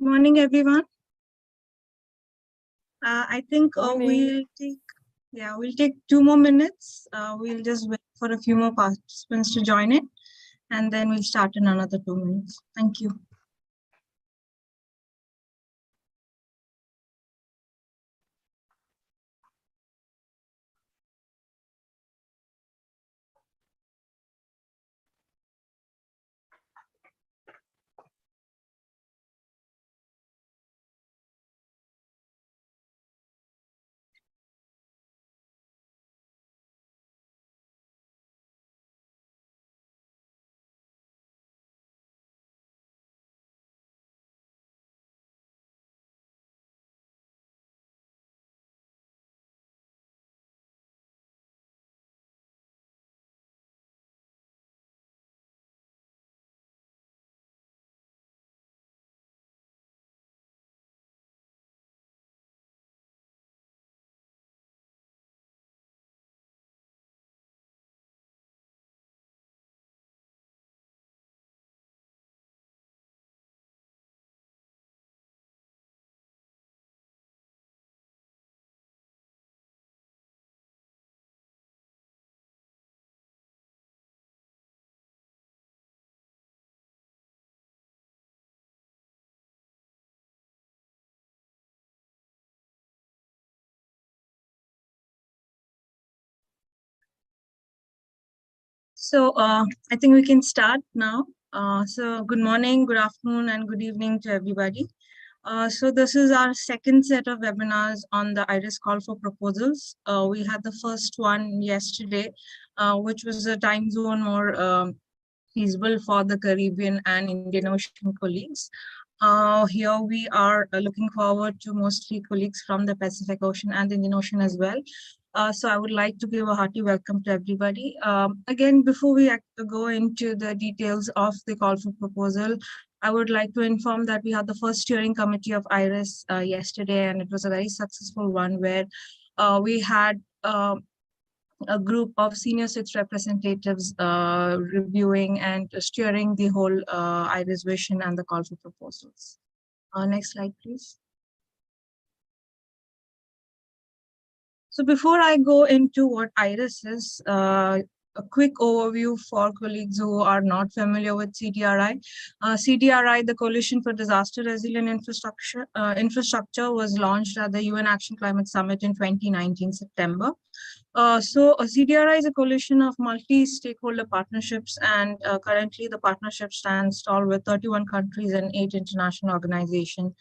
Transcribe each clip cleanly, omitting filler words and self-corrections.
Morning, everyone. I think Morning. we'll take 2 more minutes. We'll just wait for a few more participants to join in, and then we'll start in another 2 minutes. Thank you. So I think we can start now. So good morning, good afternoon, and good evening to everybody. So this is our second set of webinars on the IRIS call for proposals. We had the first one yesterday, which was a time zone more feasible for the Caribbean and Indian Ocean colleagues. Here we are looking forward to mostly colleagues from the Pacific Ocean and the Indian Ocean as well. So I would like to give a hearty welcome to everybody. Again, before we go into the details of the call for proposal, I would like to inform that we had the first steering committee of IRIS yesterday, and it was a very successful one where we had a group of senior SITS representatives reviewing and steering the whole IRIS vision and the call for proposals. Next slide, please. So before I go into what IRIS is, a quick overview for colleagues who are not familiar with CDRI. CDRI, the Coalition for Disaster Resilient Infrastructure, was launched at the UN Action Climate Summit in 2019 September. So CDRI is a coalition of multi-stakeholder partnerships, and currently the partnership stands tall with 31 countries and 8 international organizations.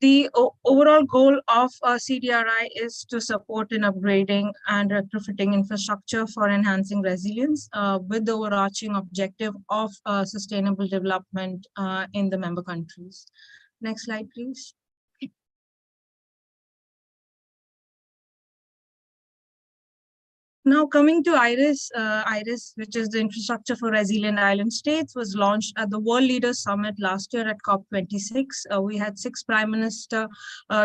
The overall goal of CDRI is to support in upgrading and retrofitting infrastructure for enhancing resilience with the overarching objective of sustainable development in the member countries. Next slide, please. Now coming to IRIS, IRIS, which is the Infrastructure for Resilient Island States, was launched at the World Leaders Summit last year at COP26. We had 6 Prime Ministers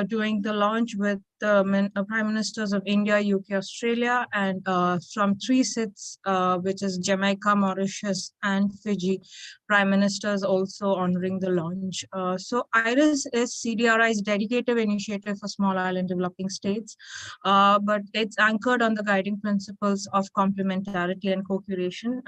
doing the launch with the Prime Ministers of India, UK, Australia, and from 3 SITs, which is Jamaica, Mauritius, and Fiji, Prime Ministers also honoring the launch. So IRIS is CDRI's dedicated initiative for small island developing states, but it's anchored on the guiding principles of complementarity and co-creation.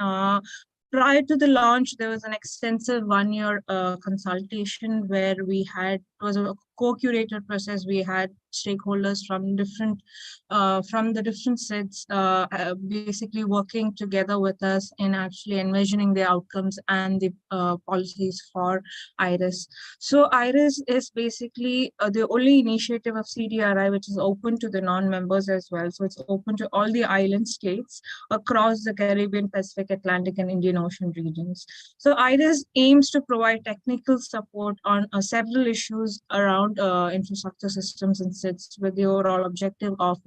Prior to the launch, there was an extensive 1-year consultation where we had, it was a co-curated process. We had stakeholders from the different SITs basically working together with us in actually envisioning the outcomes and the policies for IRIS. So IRIS is basically the only initiative of CDRI which is open to the non-members as well. So it's open to all the island states across the Caribbean, Pacific, Atlantic, and Indian Ocean regions. So IRIS aims to provide technical support on several issues around infrastructure systems and SITs, with the overall objective of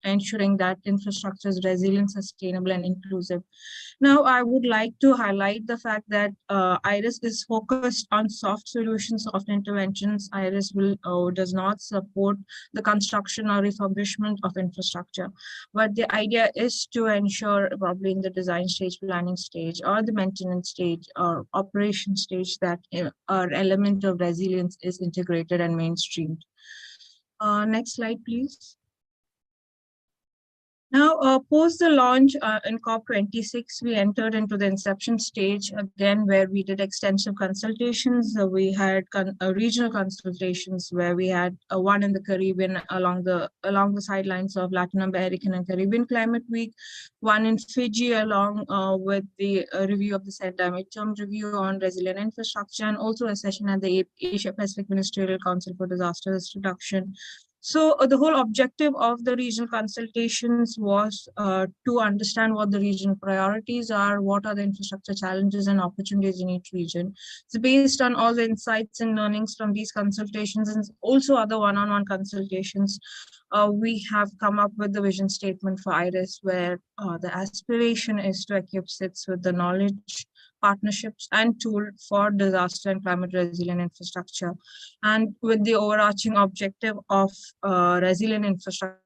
ensuring that infrastructure is resilient, sustainable, and inclusive. Now, I would like to highlight the fact that IRIS is focused on soft solutions, soft interventions. IRIS does not support the construction or refurbishment of infrastructure, but the idea is to ensure, probably in the design stage, planning stage, or the maintenance stage, or operation stage, that our element of resilience is integrated and mainstreamed. Next slide, please. Now, post the launch in COP26, we entered into the inception stage again, where we did extensive consultations. We had regional consultations where we had one in the Caribbean along the sidelines of Latin American and Caribbean Climate Week, one in Fiji along with the review of the SEDA midterm review on resilient infrastructure, and also a session at the Asia Pacific Ministerial Council for Disaster Risk Reduction. So the whole objective of the regional consultations was to understand what the regional priorities are, what are the infrastructure challenges and opportunities in each region. So based on all the insights and learnings from these consultations and also other one-on-one consultations, we have come up with the vision statement for IRIS, where the aspiration is to equip SITs with the knowledge, partnerships, and tool for disaster and climate resilient infrastructure, and with the overarching objective of resilient infrastructure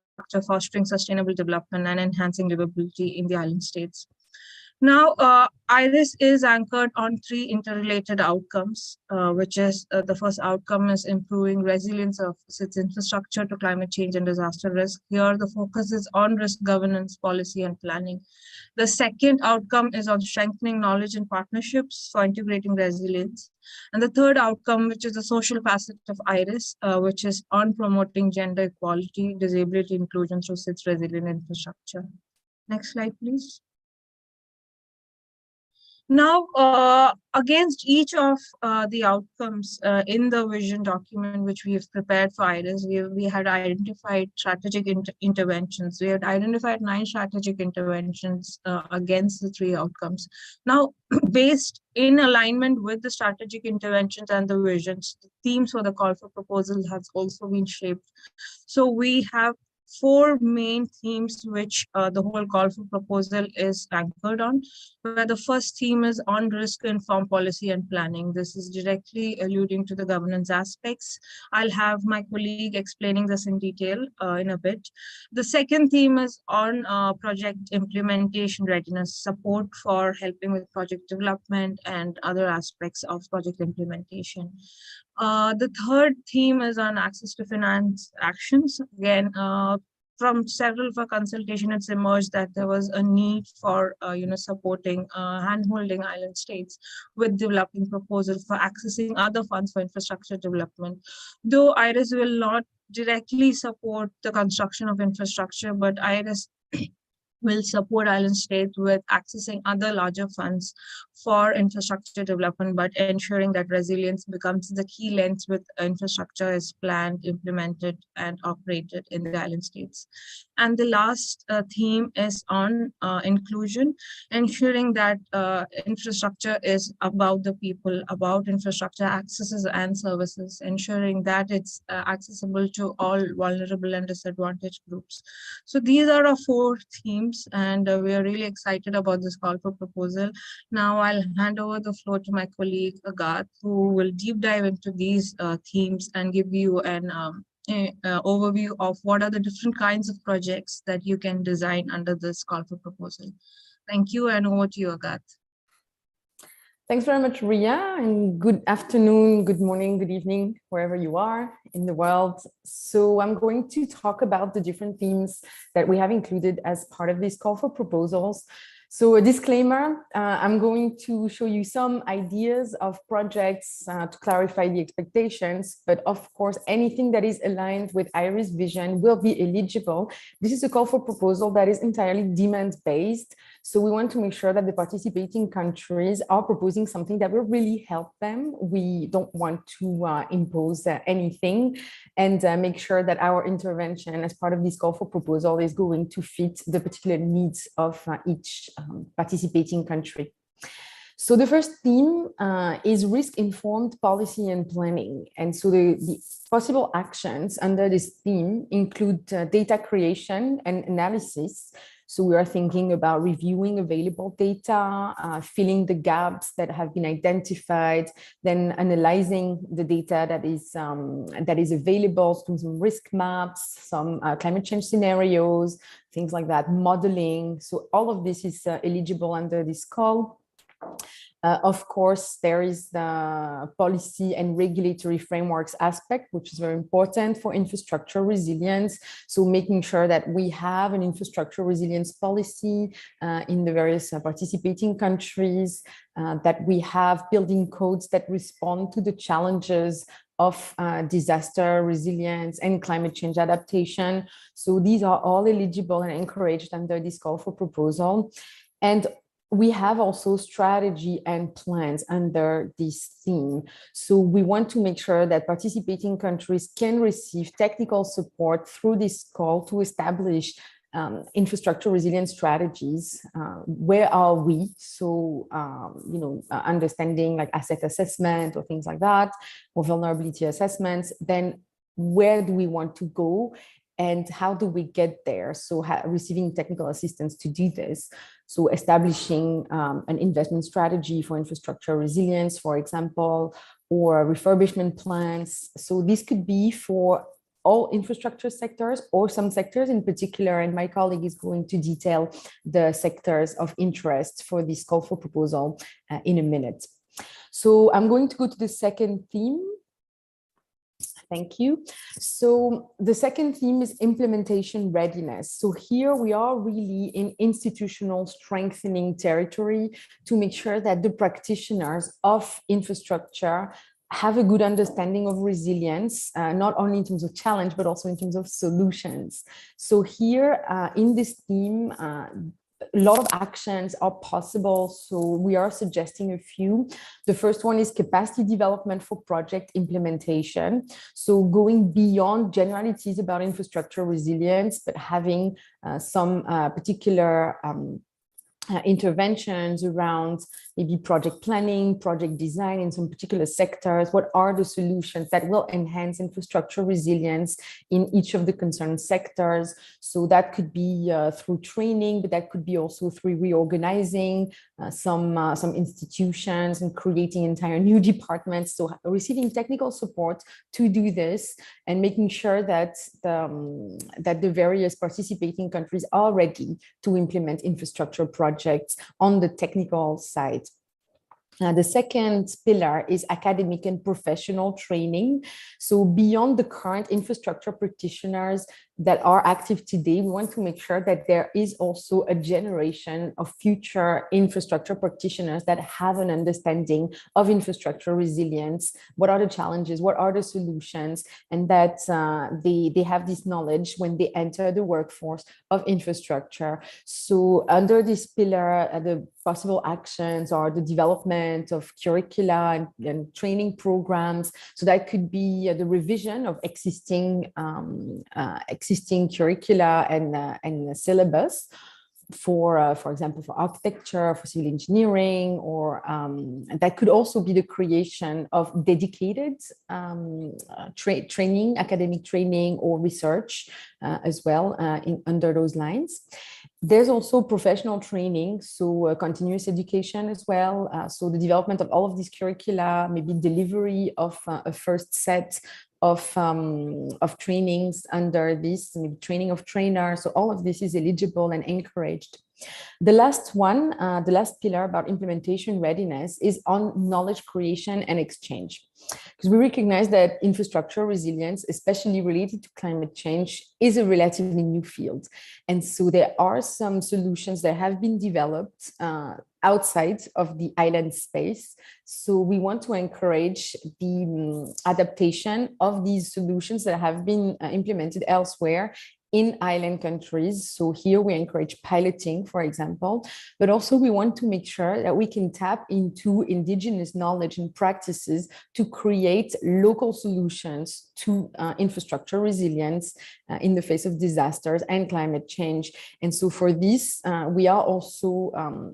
fostering sustainable development and enhancing livability in the island states. Now, IRIS is anchored on three interrelated outcomes, which is the first outcome is improving resilience of its infrastructure to climate change and disaster risk. Here, the focus is on risk governance, policy, and planning. The second outcome is on strengthening knowledge and partnerships for integrating resilience. And the third outcome, which is the social facet of IRIS, which is on promoting gender equality, disability inclusion through its resilient infrastructure. Next slide, please. Now, against each of the outcomes in the vision document, which we have prepared for IRIS, we had identified strategic interventions. We had identified 9 strategic interventions against the 3 outcomes. Now, based in alignment with the strategic interventions and the visions, the themes for the call for proposal has also been shaped. So we have 4 main themes which the whole call for proposal is anchored on, where the first theme is on risk-informed policy and planning. This is directly alluding to the governance aspects. I'll have my colleague explaining this in detail in a bit. The second theme is on project implementation readiness, support for helping with project development and other aspects of project implementation. The third theme is on access to finance actions. Again, from several of our consultation, it's emerged that there was a need for supporting hand-holding island states with developing proposals for accessing other funds for infrastructure development. Though IRIS will not directly support the construction of infrastructure, but IRIS will support island states with accessing other larger funds for infrastructure development, but ensuring that resilience becomes the key lens with infrastructure is planned, implemented, and operated in the island states. And the last theme is on inclusion, ensuring that infrastructure is about the people, about infrastructure accesses and services, ensuring that it's accessible to all vulnerable and disadvantaged groups. So these are our 4 themes, and we are really excited about this call for proposal. Now I'll hand over the floor to my colleague Agat, who will deep dive into these themes and give you an overview of what are the different kinds of projects that you can design under this call for proposal. Thank you, and over to you, Agat. Thanks very much, Ria, and good afternoon, good morning, good evening, wherever you are in the world. So I'm going to talk about the different themes that we have included as part of this call for proposals. So a disclaimer, I'm going to show you some ideas of projects to clarify the expectations, but of course, anything that is aligned with IRIS vision will be eligible. This is a call for proposal that is entirely demand-based. So we want to make sure that the participating countries are proposing something that will really help them. We don't want to impose anything, and make sure that our intervention as part of this call for proposal is going to fit the particular needs of each participating country. So the first theme is risk-informed policy and planning. And so the possible actions under this theme include data creation and analysis. So we are thinking about reviewing available data, filling the gaps that have been identified, then analyzing the data that is available, some risk maps, some climate change scenarios, things like that, modeling. So all of this is eligible under this call. Of course, there is the policy and regulatory frameworks aspect, which is very important for infrastructure resilience. So making sure that we have an infrastructure resilience policy in the various participating countries, that we have building codes that respond to the challenges of disaster resilience and climate change adaptation. So these are all eligible and encouraged under this call for proposal. And we have also strategy and plans under this theme. So we want to make sure that participating countries can receive technical support through this call to establish infrastructure resilience strategies. Where are we? So, understanding like asset assessment or things like that, or vulnerability assessments, then where do we want to go? And how do we get there? So receiving technical assistance to do this. So establishing an investment strategy for infrastructure resilience, for example, or refurbishment plans. So this could be for all infrastructure sectors or some sectors in particular. And my colleague is going to detail the sectors of interest for this call for proposal in a minute. So I'm going to go to the second theme. Thank you. So the second theme is implementation readiness. So here we are really in institutional strengthening territory to make sure that the practitioners of infrastructure have a good understanding of resilience, not only in terms of challenge, but also in terms of solutions. So here in this theme, a lot of actions are possible. So we are suggesting a few. The first one is capacity development for project implementation. So going beyond generalities about infrastructure resilience, but having some particular interventions around maybe project planning, project design in some particular sectors. What are the solutions that will enhance infrastructure resilience in each of the concerned sectors? So that could be through training, but that could be also through reorganizing some institutions and creating entire new departments. So receiving technical support to do this and making sure that the various participating countries are ready to implement infrastructure projects on the technical side. The second pillar is academic and professional training. So beyond the current infrastructure practitioners that are active today, we want to make sure that there is also a generation of future infrastructure practitioners that have an understanding of infrastructure resilience. What are the challenges? What are the solutions? And that they have this knowledge when they enter the workforce of infrastructure. So under this pillar, the possible actions are the development of curricula and training programs. So that could be the revision of existing curricula and syllabus for example, for architecture, for civil engineering, or that could also be the creation of dedicated training, academic training or research as well under those lines. There's also professional training, so continuous education as well. So the development of all of these curricula, maybe delivery of a first set of trainings under this, maybe training of trainers. So all of this is eligible and encouraged. The last one, the last pillar about implementation readiness is on knowledge creation and exchange. Because we recognize that infrastructure resilience, especially related to climate change, is a relatively new field. And so there are some solutions that have been developed outside of the island space. So we want to encourage the adaptation of these solutions that have been implemented elsewhere in island countries. So here we encourage piloting, for example, but also we want to make sure that we can tap into indigenous knowledge and practices to create local solutions to infrastructure resilience in the face of disasters and climate change. And so for this, we are also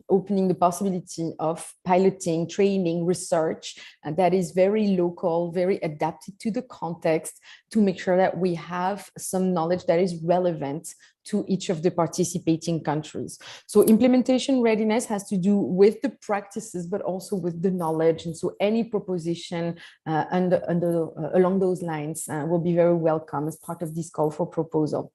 opening the possibility of piloting, training, research that is very local, very adapted to the context, to make sure that we have some knowledge that is relevant to each of the participating countries. So implementation readiness has to do with the practices, but also with the knowledge. And so any proposition along those lines will be very welcome as part of this call for proposal.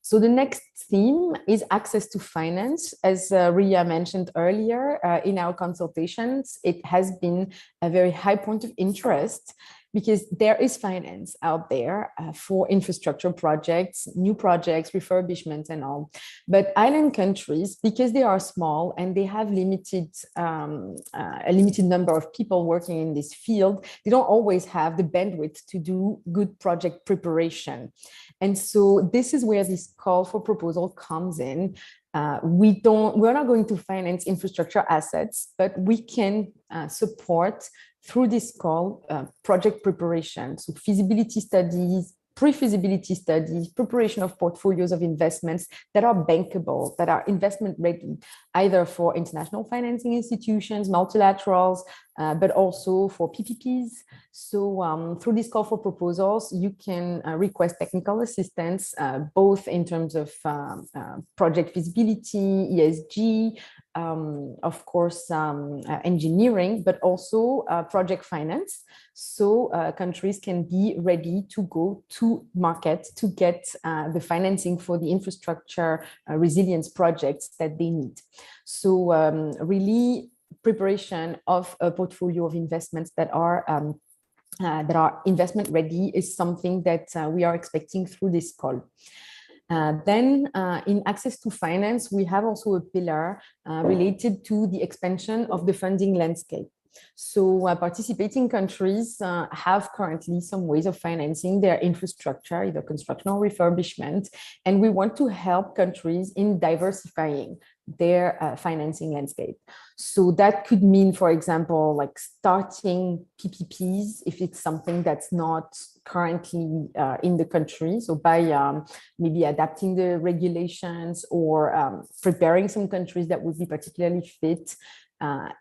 So the next theme is access to finance. As Ria mentioned earlier, in our consultations, it has been a very high point of interest because there is finance out there for infrastructure projects, new projects, refurbishments and all. But island countries, because they are small and they have a limited number of people working in this field, they don't always have the bandwidth to do good project preparation. And so this is where this call for proposal comes in. We're not going to finance infrastructure assets, but we can support through this call project preparation. So feasibility studies, pre-feasibility studies, preparation of portfolios of investments that are bankable, that are investment ready, either for international financing institutions, multilaterals, but also for PPPs. So through this call for proposals, you can request technical assistance, both in terms of project feasibility, ESG, of course, engineering, but also project finance. So countries can be ready to go to market to get the financing for the infrastructure resilience projects that they need. So really preparation of a portfolio of investments that are investment ready is something that we are expecting through this call. Then in access to finance, we have also a pillar related to the expansion of the funding landscape. So participating countries have currently some ways of financing their infrastructure, either construction or refurbishment, and we want to help countries in diversifying their financing landscape. So that could mean, for example, like starting PPPs if it's something that's not currently in the country. So by maybe adapting the regulations or preparing some countries that would be particularly fit,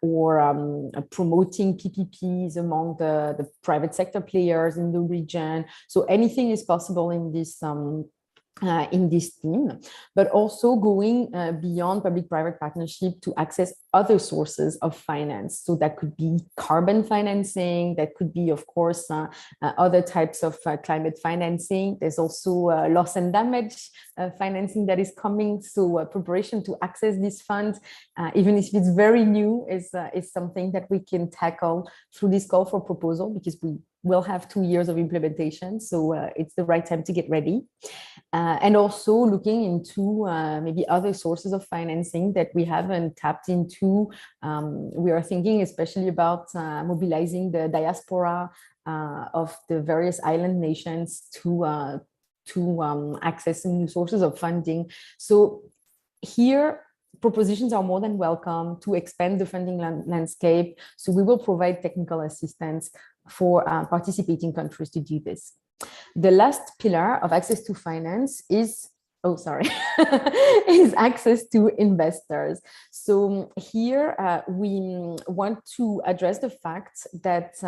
or promoting PPPs among the private sector players in the region. So anything is possible in this theme, but also going beyond public-private partnership to access other sources of finance. So that could be carbon financing, that could be, of course, other types of climate financing. There's also loss and damage financing that is coming. So preparation to access this fund, even if it's very new, is something that we can tackle through this call for proposal, because we will have 2 years of implementation. So it's the right time to get ready. And also looking into maybe other sources of financing that we haven't tapped into. We are thinking especially about mobilizing the diaspora of the various island nations to access some new sources of funding. So here, propositions are more than welcome to expand the funding landscape. So we will provide technical assistance for participating countries to do this. The last pillar of access to finance is, is access to investors. So here we want to address the fact that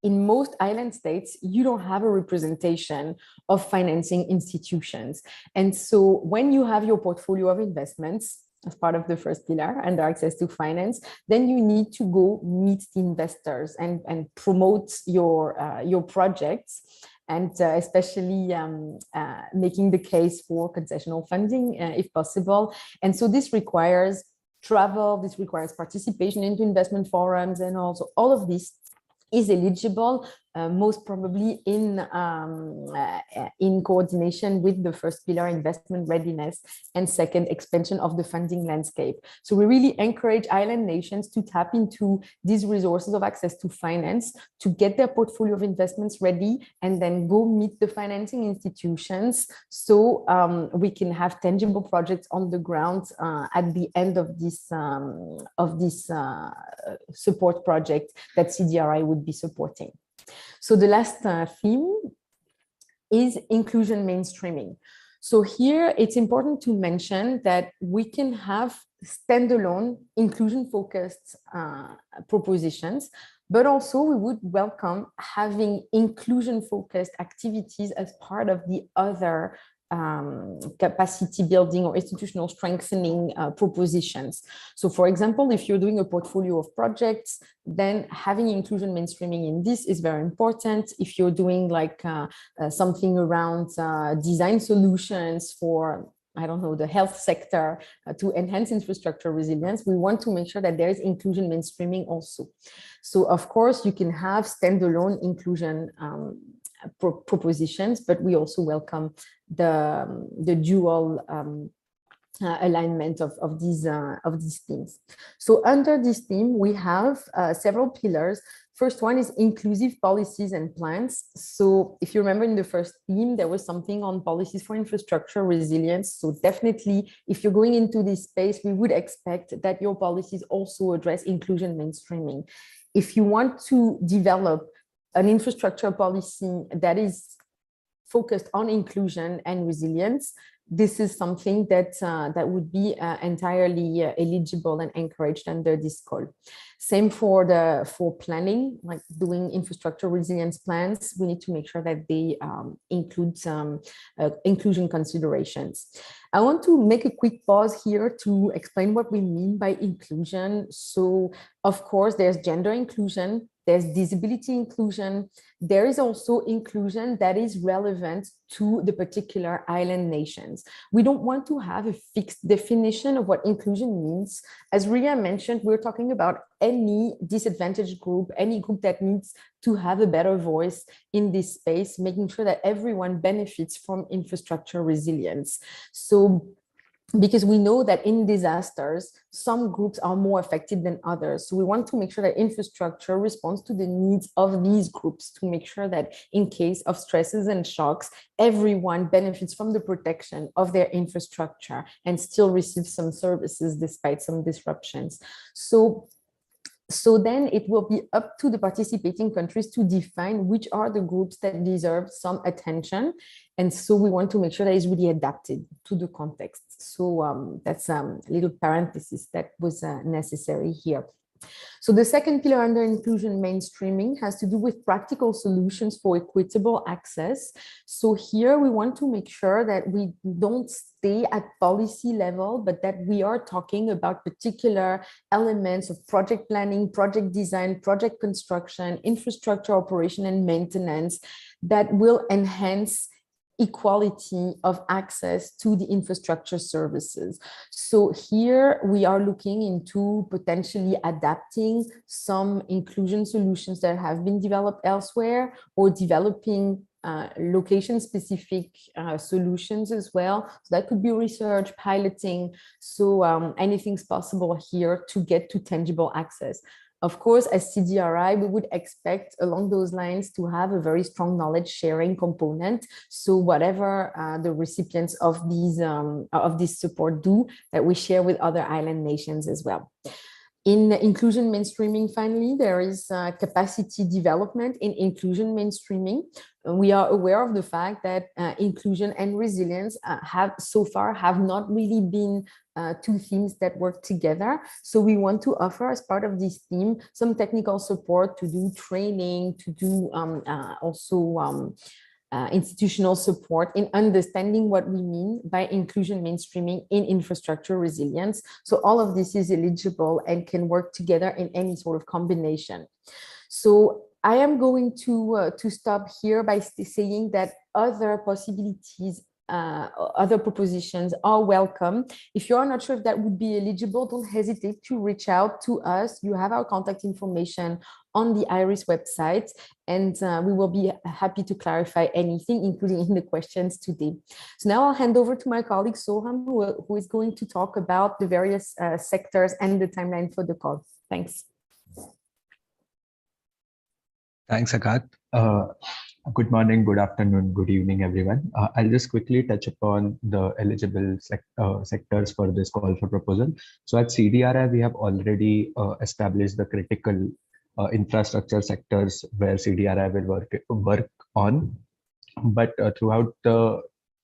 in most island states, you don't have a representation of financing institutions. And so when you have your portfolio of investments, as part of the first pillar under access to finance, then you need to go meet the investors and promote your projects, and especially making the case for concessional funding if possible. And so this requires travel, this requires participation into investment forums, and also all of this is eligible most probably in coordination with the first pillar, investment readiness, and second, expansion of the funding landscape. So we really encourage island nations to tap into these resources of access to finance, to get their portfolio of investments ready, and then go meet the financing institutions, so we can have tangible projects on the ground at the end of this support project that CDRI would be supporting. So the last theme is inclusion mainstreaming. So here it's important to mention that we can have standalone inclusion-focused propositions, but also we would welcome having inclusion-focused activities as part of the other capacity building or institutional strengthening propositions. So for example, if you're doing a portfolio of projects, then having inclusion mainstreaming in this is very important. If you're doing like something around design solutions for, I don't know, the health sector to enhance infrastructure resilience, we want to make sure that there is inclusion mainstreaming also. So of course you can have standalone inclusion propositions, but we also welcome the dual alignment of these themes. So under this theme, we have several pillars. First one is inclusive policies and plans. So if you remember in the first theme, there was something on policies for infrastructure resilience. So definitely, if you're going into this space, we would expect that your policies also address inclusion mainstreaming. If you want to develop an infrastructure policy that is focused on inclusion and resilience, this is something that that would be entirely eligible and encouraged under this call. Same for planning, like doing infrastructure resilience plans. We need to make sure that they include some inclusion considerations. I want to make a quick pause here to explain what we mean by inclusion. So, of course, there's gender inclusion, there's disability inclusion. There is also inclusion that is relevant to the particular island nations. We don't want to have a fixed definition of what inclusion means. As Ria mentioned, we're talking about any disadvantaged group, any group that needs to have a better voice in this space, making sure that everyone benefits from infrastructure resilience. So, because we know that in disasters, some groups are more affected than others. So we want to make sure that infrastructure responds to the needs of these groups, to make sure that in case of stresses and shocks, everyone benefits from the protection of their infrastructure and still receives some services despite some disruptions. So then it will be up to the participating countries to define which are the groups that deserve some attention. And so we want to make sure that it's really adapted to the context. So that's a little parenthesis that was necessary here. So the second pillar under inclusion mainstreaming has to do with practical solutions for equitable access. So here we want to make sure that we don't stay at policy level, but that we are talking about particular elements of project planning, project design, project construction, infrastructure operation and maintenance that will enhance equality of access to the infrastructure services. So here we are looking into potentially adapting some inclusion solutions that have been developed elsewhere, or developing location-specific solutions as well. So that could be research, piloting. So anything's possible here to get to tangible access. Of course, as CDRI, we would expect along those lines to have a very strong knowledge sharing component. So whatever the recipients of this support do, that we share with other island nations as well. In inclusion mainstreaming, finally, there is capacity development in inclusion mainstreaming. We are aware of the fact that inclusion and resilience have not really been two themes that work together. So we want to offer, as part of this theme, some technical support to do training, to do institutional support in understanding what we mean by inclusion mainstreaming in infrastructure resilience. So all of this is eligible and can work together in any sort of combination. So I am going to stop here by saying that other possibilities other propositions are welcome. If you're not sure if that would be eligible, don't hesitate to reach out to us. You have our contact information on the IRIS website, and we will be happy to clarify anything, including in the questions today. So now I'll hand over to my colleague Soham, who is going to talk about the various sectors and the timeline for the call. Thanks. Thanks, Agat. Good morning, good afternoon, good evening, everyone. I'll just quickly touch upon the eligible sectors for this call for proposal. So at CDRI, we have already established the critical infrastructure sectors where CDRI will work on. But throughout the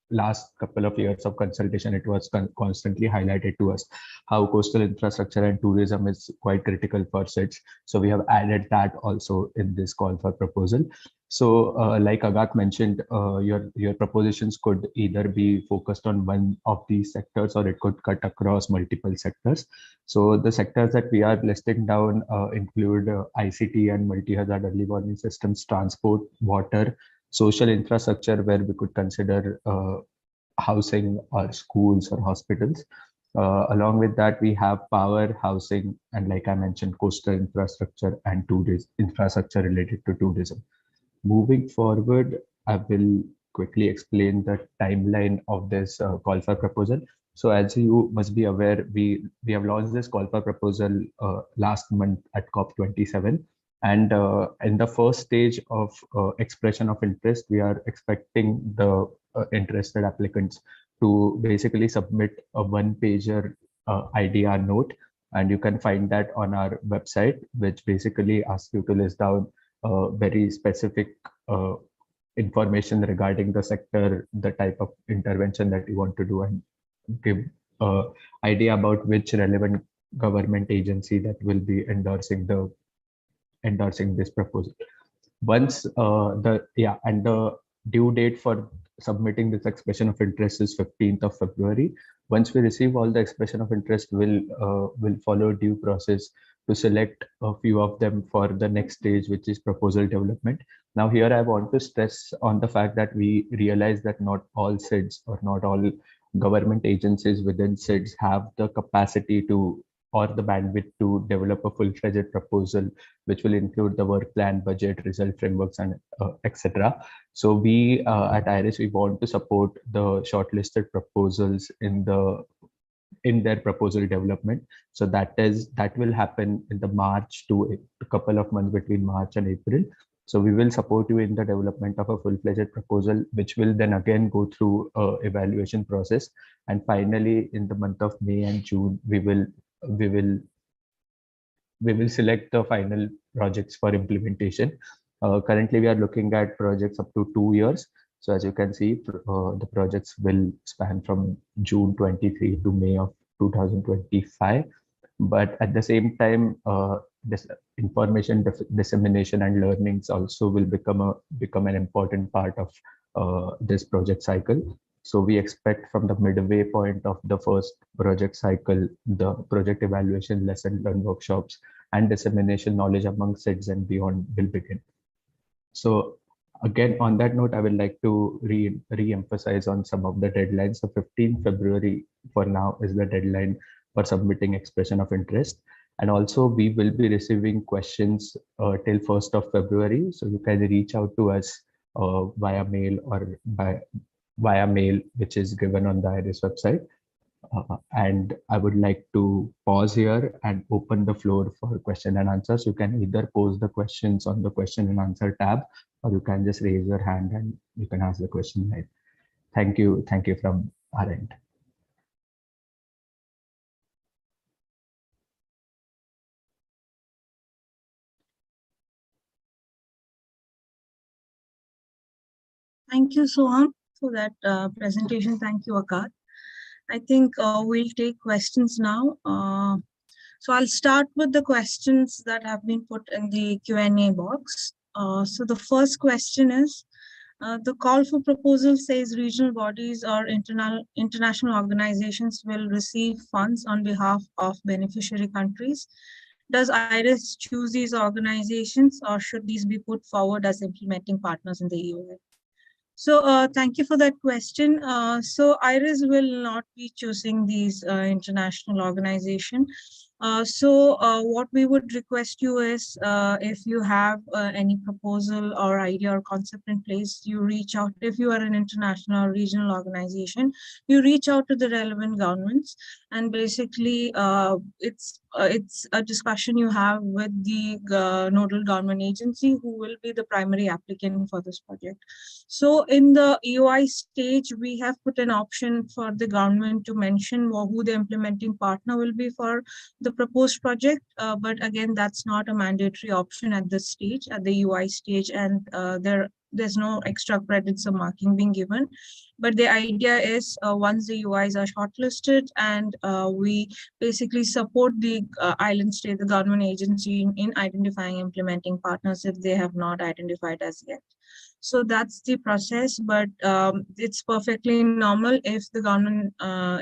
last couple of years of consultation, it was constantly highlighted to us how coastal infrastructure and tourism is quite critical for SIDS. So we have added that also in this call for proposal. So like Agat mentioned, your propositions could either be focused on one of these sectors or it could cut across multiple sectors. So the sectors that we are listing down include ICT and multi-hazard early warning systems, transport, water, social infrastructure, where we could consider housing or schools or hospitals. Along with that, we have power, housing, and like I mentioned, coastal infrastructure and tourism infrastructure related to tourism. Moving forward, I will quickly explain the timeline of this call for proposal. So as you must be aware, we have launched this call for proposal last month at COP27. And in the first stage of expression of interest, we are expecting the interested applicants to basically submit a one-pager IDR note. And you can find that on our website, which basically asks you to list down very specific information regarding the sector, the type of intervention that you want to do, and give an idea about which relevant government agency that will be endorsing this proposal. Once the due date for submitting this expression of interest is 15th of February. Once we receive all the expression of interest, we'll follow due process to select a few of them for the next stage, which is proposal development. Now here I want to stress on the fact that we realize that not all SIDS or not all government agencies within SIDS have the capacity to or the bandwidth to develop a full-fledged proposal, which will include the work plan, budget, result frameworks, and etc. So we at IRIS, we want to support the shortlisted proposals in their proposal development. So that will happen in the March to a couple of months between March and April. So we will support you in the development of a full-fledged proposal, which will then again go through an evaluation process. And finally, in the month of May and June, we will select the final projects for implementation. Currently, we are looking at projects up to 2 years. So as you can see, the projects will span from June 23 to May of 2025. But at the same time, this information dissemination and learnings also will become an important part of this project cycle. So we expect from the midway point of the first project cycle, the project evaluation, lesson learned workshops, and dissemination knowledge among SIDS and beyond will begin. So again, on that note, I would like to re-emphasize on some of the deadlines. So 15 February for now is the deadline for submitting expression of interest. And also we will be receiving questions till 1st of February. So you can reach out to us via mail or via mail, which is given on the IRIS website. And I would like to pause here and open the floor for question and answers. You can either pose the questions on the question and answer tab, or you can just raise your hand and you can ask the question live. Thank you from our end. Thank you, Soham, for that presentation. Thank you, Akat. I think we'll take questions now. So I'll start with the questions that have been put in the Q&A box. So the first question is, the call for proposal says regional bodies or international organizations will receive funds on behalf of beneficiary countries. Does IRIS choose these organizations, or should these be put forward as implementing partners in the EOI? So thank you for that question. So IRIS will not be choosing these international organization. What we would request you is if you have any proposal or idea or concept in place, you reach out. If you are an international or regional organization, you reach out to the relevant governments, and basically it's a discussion you have with the nodal government agency who will be the primary applicant for this project. So in the EOI stage, we have put an option for the government to mention who the implementing partner will be for the proposed project. But again, that's not a mandatory option at this stage, at the EOI stage, and there's no extra credits or marking being given. But the idea is once the UIs are shortlisted and we basically support the island state, the government agency in identifying implementing partners if they have not identified as yet. So that's the process, but it's perfectly normal if the government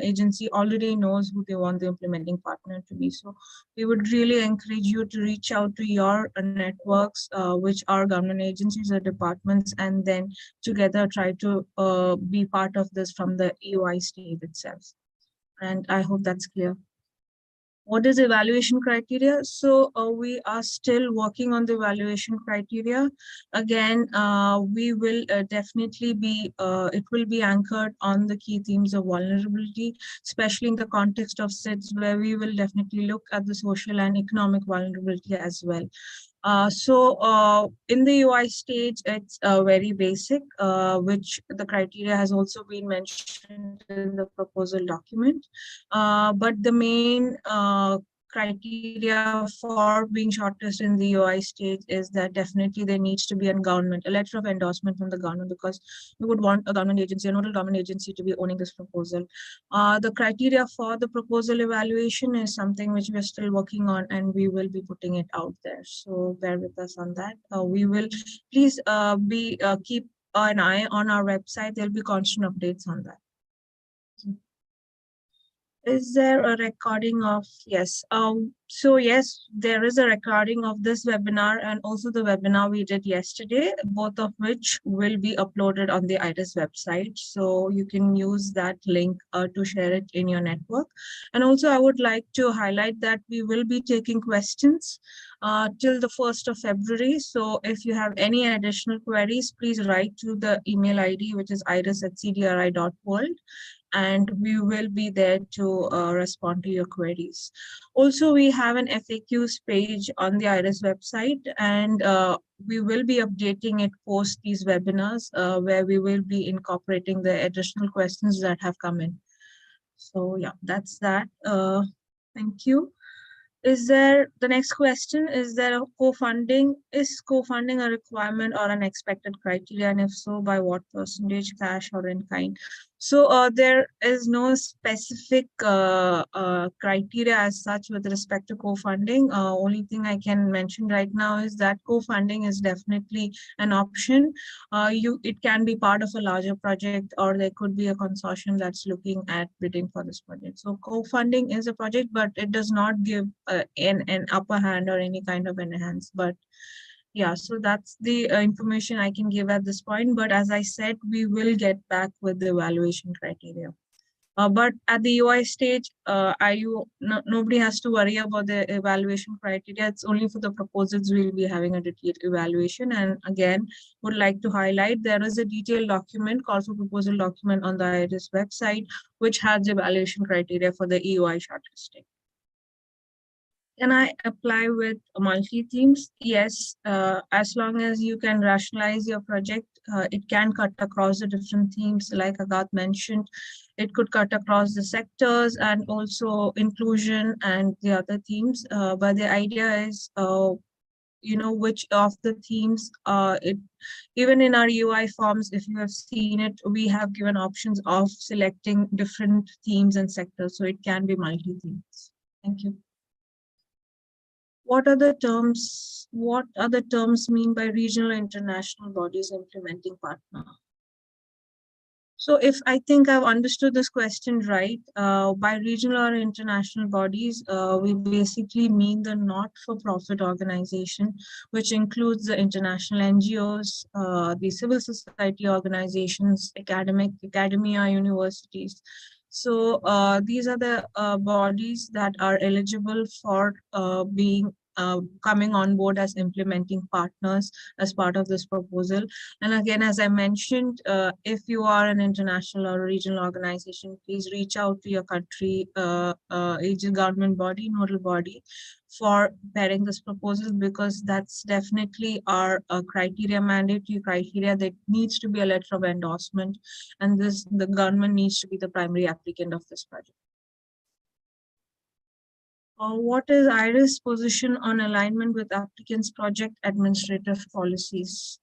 agency already knows who they want the implementing partner to be. So we would really encourage you to reach out to your networks, which are government agencies or departments, and then together try to be part of this from the EOI stage itself. And I hope that's clear. What is evaluation criteria? So we are still working on the evaluation criteria. Again, we will definitely be, it will be anchored on the key themes of vulnerability, especially in the context of SIDS, where we will definitely look at the social and economic vulnerability as well. In the UI stage, it's very basic, which the criteria has also been mentioned in the proposal document. But the main criteria for being shortlisted in the UI stage is that definitely there needs to be a letter of endorsement from the government, because we would want a government agency, a nodal government agency, to be owning this proposal. The criteria for the proposal evaluation is something which we are still working on, and we will be putting it out there. So bear with us on that. We will please keep an eye on our website. There'll be constant updates on that. Is there a recording of, yes. So yes, there is a recording of this webinar and also the webinar we did yesterday, both of which will be uploaded on the IRIS website. So you can use that link to share it in your network. And also I would like to highlight that we will be taking questions till the 1st of February. So if you have any additional queries, please write to the email ID, which is iris@cdri.world. And we will be there to respond to your queries. Also, we have an FAQs page on the IRIS website, and we will be updating it post these webinars, where we will be incorporating the additional questions that have come in. So yeah, that's that. Thank you. Is there, the next question, is there a co-funding? Is co-funding a requirement or an expected criteria? And if so, by what percentage, cash or in kind? So there is no specific criteria as such with respect to co-funding. Only thing I can mention right now is that co-funding is definitely an option. It can be part of a larger project, or there could be a consortium that's looking at bidding for this project. So co-funding is a project, but it does not give an upper hand or any kind of enhance. But yeah, so that's the information I can give at this point. But as I said, we will get back with the evaluation criteria. But at the UI stage, nobody has to worry about the evaluation criteria. It's only for the proposals we'll be having a detailed evaluation. And again, would like to highlight, there is a detailed document, call for proposal document on the IRIS website, which has the evaluation criteria for the EOI shortlisting. Can I apply with multi-themes? Yes, as long as you can rationalize your project, it can cut across the different themes. Like Agat mentioned, it could cut across the sectors and also inclusion and the other themes. But the idea is, which of the themes, even in our UI forms, if you have seen it, we have given options of selecting different themes and sectors. So it can be multi-themes. Thank you. What are the terms mean by regional international bodies implementing partner? So if I think I've understood this question right, by regional or international bodies, we basically mean the not-for-profit organization, which includes the international NGOs, the civil society organizations, academia, universities. So these are the bodies that are eligible for being coming on board as implementing partners as part of this proposal. And again, as I mentioned, if you are an international or regional organization, please reach out to your country agent government body, nodal body, for preparing this proposal, because that's definitely our criteria, mandatory criteria, that needs to be a letter of endorsement, and the government needs to be the primary applicant of this project. What is IRIS' position on alignment with applicants' project administrative policies?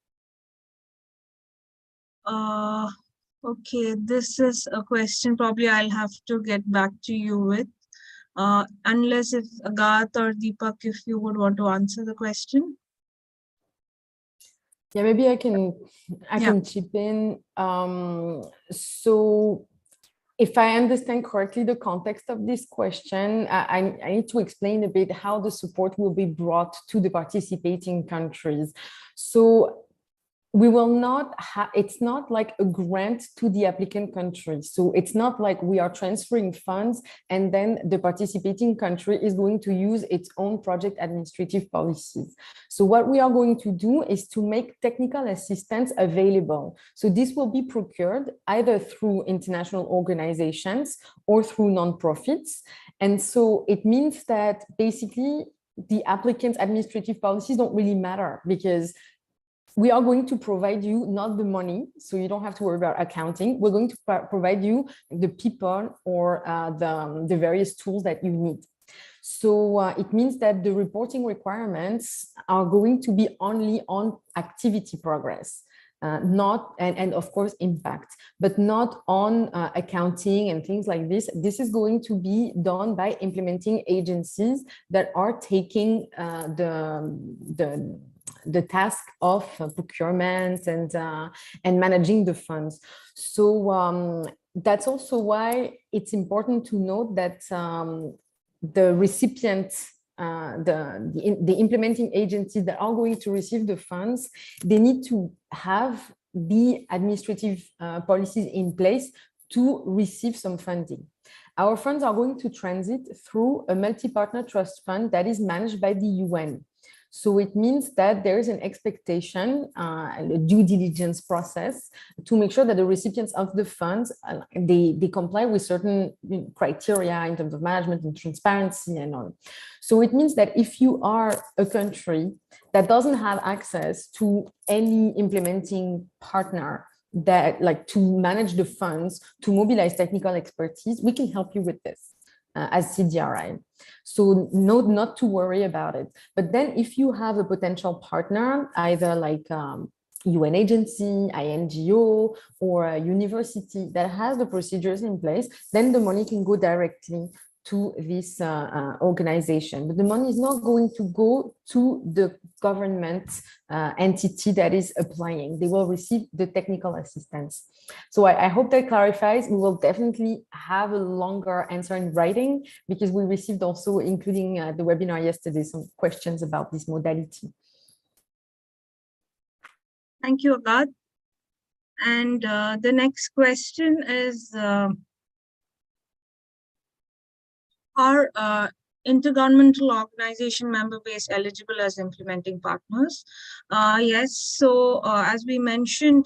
Okay, this is a question probably I'll have to get back to you with. Unless if Agarth or Deepak, if you would want to answer the question. Yeah, maybe I can chip in. So if I understand correctly the context of this question, I need to explain a bit how the support will be brought to the participating countries. So we will not have, it's not like a grant to the applicant country. So it's not like we are transferring funds and then the participating country is going to use its own project administrative policies. So what we are going to do is to make technical assistance available. So this will be procured either through international organizations or through nonprofits. And so it means that basically the applicant's administrative policies don't really matter, because we are going to provide you not the money, so you don't have to worry about accounting. We're going to provide you the people or the various tools that you need. So it means that the reporting requirements are going to be only on activity progress, not and of course impact, but not on accounting and things like this. This is going to be done by implementing agencies that are taking the task of procurement and managing the funds. So that's also why it's important to note that the recipients, the implementing agencies that are going to receive the funds, they need to have the administrative policies in place to receive some funding. Our funds are going to transit through a multi-partner trust fund that is managed by the UN. So it means that there is an expectation, a due diligence process to make sure that the recipients of the funds, they comply with certain criteria in terms of management and transparency and all. So it means that if you are a country that doesn't have access to any implementing partner that like to manage the funds, to mobilize technical expertise, we can help you with this. As CDRI. So not to worry about it. But then if you have a potential partner, either like UN agency, INGO, or a university that has the procedures in place, then the money can go directly to this organization. But the money is not going to go to the government entity that is applying. They will receive the technical assistance. So I hope that clarifies. We will definitely have a longer answer in writing, because we received also, including the webinar yesterday, some questions about this modality. Thank you, Agarth. And the next question is, are intergovernmental organization member base eligible as implementing partners? Yes, so as we mentioned,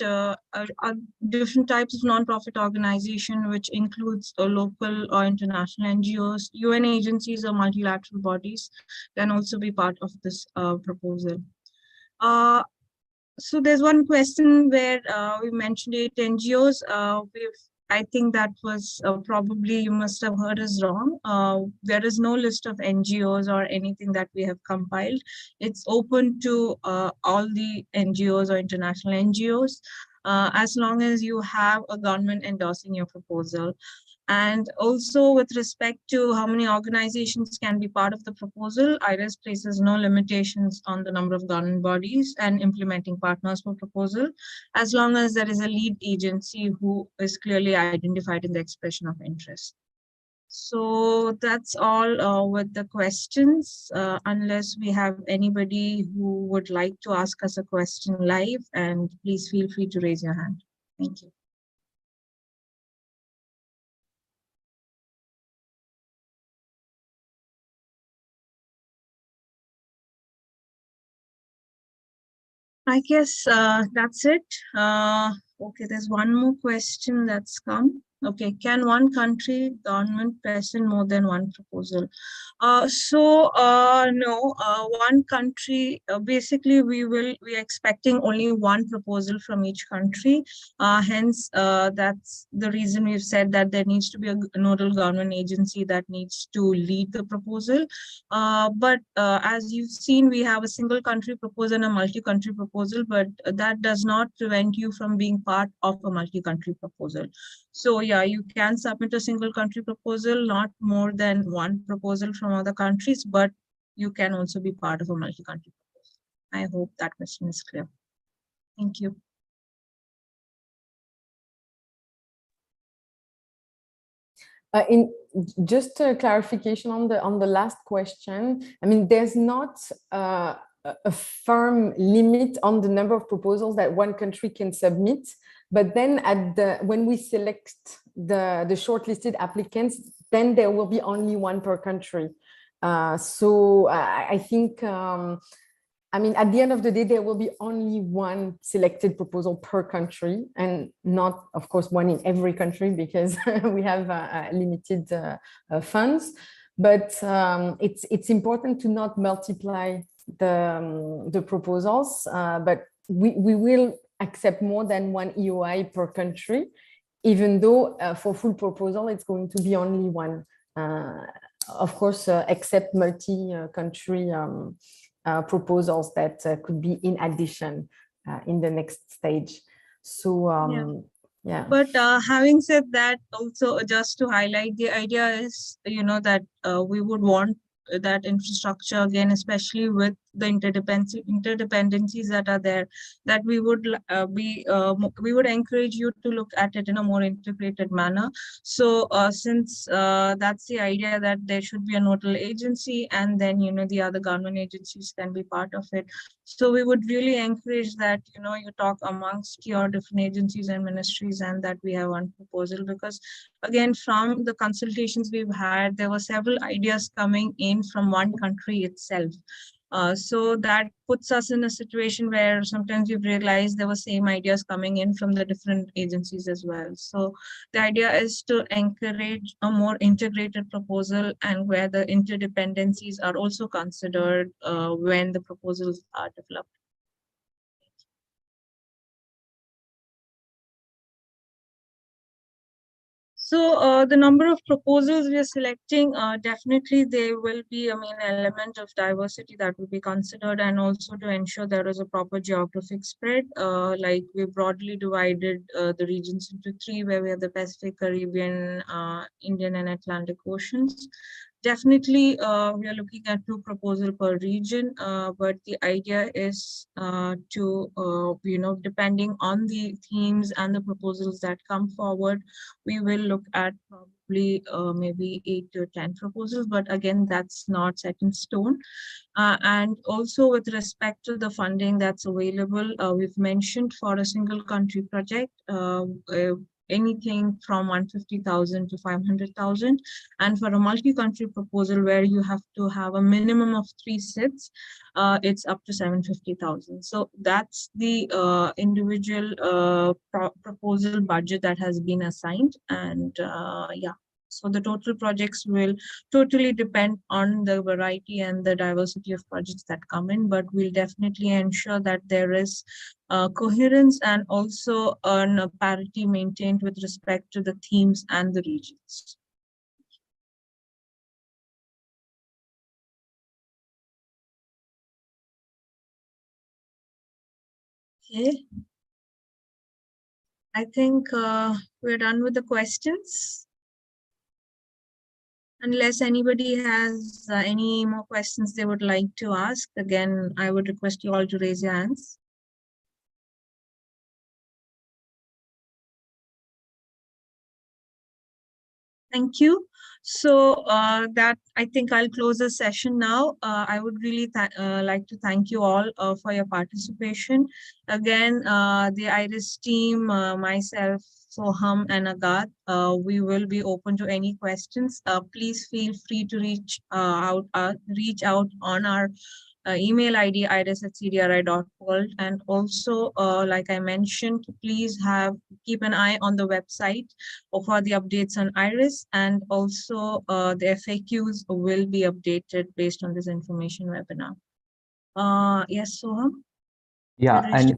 different types of non-profit organization, which includes local or international NGOs, UN agencies or multilateral bodies, can also be part of this proposal. So there's one question where we mentioned 8 NGOs. I think that was probably, you must have heard us wrong. There is no list of NGOs or anything that we have compiled. It's open to all the NGOs or international NGOs, as long as you have a government endorsing your proposal. And also with respect to how many organizations can be part of the proposal, IRIS places no limitations on the number of government bodies and implementing partners for proposal, as long as there is a lead agency who is clearly identified in the expression of interest. So that's all with the questions, unless we have anybody who would like to ask us a question live, and please feel free to raise your hand. Thank you. I guess that's it. Okay, there's one more question that's come. Okay, can one country government present more than one proposal? No, one country, basically we are expecting only one proposal from each country. Hence, that's the reason we've said that there needs to be a nodal government agency that needs to lead the proposal. But as you've seen, we have a single country proposal and a multi-country proposal, but that does not prevent you from being part of a multi-country proposal. So yeah, you can submit a single country proposal, not more than one proposal from other countries, but you can also be part of a multi-country proposal. I hope that question is clear. Thank you. In just a clarification on the last question, I mean, there's not a firm limit on the number of proposals that one country can submit, but then when we select the shortlisted applicants, then there will be only one per country. So I think, I mean, at the end of the day, there will be only one selected proposal per country, and not, of course, one in every country, because we have limited funds. But it's important to not multiply the proposals, but we will accept more than one EOI per country, even though for full proposal, it's going to be only one. Of course, except multi-country proposals that could be in addition in the next stage. So yeah. But having said that, also just to highlight, the idea is, that we would want that infrastructure again, especially with the interdependencies that are there, that we would we would encourage you to look at it in a more integrated manner. So since that's the idea, that there should be a nodal agency, and then the other government agencies can be part of it. So we would really encourage that you talk amongst your different agencies and ministries, and that we have one proposal, because again, from the consultations we've had, there were several ideas coming in from one country itself. So that puts us in a situation where sometimes we've realized there were same ideas coming in from the different agencies as well. So the idea is to encourage a more integrated proposal, and where the interdependencies are also considered when the proposals are developed. So the number of proposals we are selecting, definitely there will be a main element of diversity that will be considered, and also to ensure there is a proper geographic spread. Like we broadly divided the regions into three, where we have the Pacific, Caribbean, Indian and Atlantic Oceans. Definitely, we are looking at 2 proposals per region, but the idea is to, depending on the themes and the proposals that come forward, we will look at probably maybe 8 to 10 proposals, but again, that's not set in stone. And also with respect to the funding that's available, we've mentioned for a single country project, anything from 150,000 to 500,000, and for a multi-country proposal where you have to have a minimum of 3 seats, it's up to 750,000. So that's the individual proposal budget that has been assigned, and yeah. So the total projects will totally depend on the variety and the diversity of projects that come in, but we'll definitely ensure that there is coherence and also a parity maintained with respect to the themes and the regions. Okay. I think we're done with the questions. Unless anybody has any more questions they would like to ask, again, I would request you all to raise your hands. Thank you. So that I think I'll close the session now. I would really like to thank you all for your participation. Again, the IRIS team, myself, Soham and Agat, we will be open to any questions. Please feel free to reach out on our email ID iris@cdri.world, and also like I mentioned, please keep an eye on the website for the updates on IRIS, and also the FAQs will be updated based on this information webinar. Yes, Soham? Yeah, and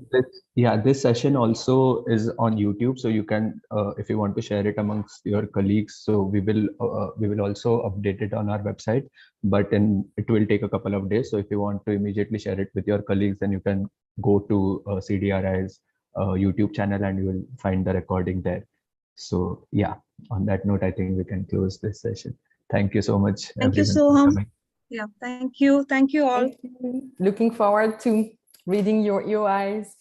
this session also is on YouTube, so you can, if you want to share it amongst your colleagues. So we will also update it on our website, but it will take a couple of days. So if you want to immediately share it with your colleagues, then you can go to CDRI's YouTube channel and you will find the recording there. So yeah, on that note, I think we can close this session. Thank you so much. Thank you, Soham. Yeah, thank you. Thank you all. Thank you. Looking forward to reading your EOIs.